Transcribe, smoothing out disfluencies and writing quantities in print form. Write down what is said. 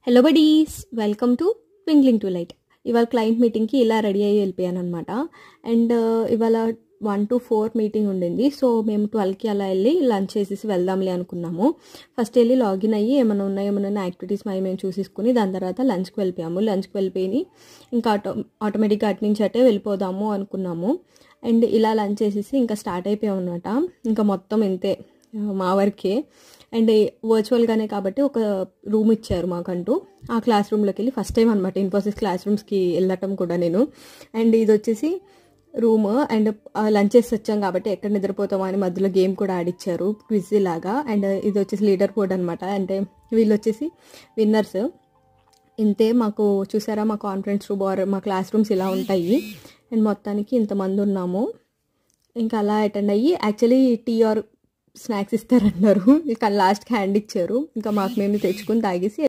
Hello buddies, welcome to twinkling to light. ఇవాళ client మీటింగ్కి ఇలా రెడీ అయ్యి వెళ్ళిపోయాను అనమాట. అండ్ ఇవాళ 1 to 4 మీటింగ్ ఉండింది. సో మేము 12కి అలా వెళ్ళి లంచ్ చేసేసి వెళ్దాంలే అనుకున్నాము. ఫస్ట్ వెళ్ళి లాగిన్ అయ్యి ఏమైనా యాక్టివిటీస్ మేము చూసేసుకుని దాని తర్వాత లంచ్కి వెళ్ళిపోయాము. లంచ్కి వెళ్ళిపోయి ఇంకా ఆటోమేటిక్గా అటు నుంచి అటే వెళ్ళిపోదాము అనుకున్నాము. అండ్ ఇలా లంచ్ చేసేసి ఇంకా స్టార్ట్ అయిపోయాము అనమాట. ఇంకా మొత్తం ఇంతే మా వరకే. అండ్ వర్చువల్గానే కాబట్టి ఒక రూమ్ ఇచ్చారు మాకంటూ. ఆ క్లాస్ రూమ్లోకి వెళ్ళి ఫస్ట్ టైం అనమాట ఇన్ఫోసిస్ క్లాస్ రూమ్స్కి వెళ్ళటం కూడా నేను. అండ్ ఇది వచ్చేసి రూమ్. అండ్ లంచ్ చేసి వచ్చాం కాబట్టి ఎక్కడ నిద్రపోతామో అని మధ్యలో గేమ్ కూడా ఆడిచ్చారు, క్విజ్ లాగా. అండ్ ఇది వచ్చేసి లీడర్ బోర్డ్ అనమాట. అంటే వీళ్ళు వచ్చేసి విన్నర్స్. ఇంతే మాకు చూసారా, మా కాన్ఫరెన్స్ రూమ్ ఆర్ మా క్లాస్ రూమ్స్ ఇలా ఉంటాయి. అండ్ మొత్తానికి ఇంతమంది ఉన్నాము. ఇంకా అలా అటెండ్ అయ్యి యాక్చువల్లీ టీ ఆర్ స్నాక్స్ ఇస్తారన్నారు. ఇంకా లాస్ట్కి హ్యాండ్ ఇచ్చారు. ఇంకా మాకు మేము తెచ్చుకుని తాగేసి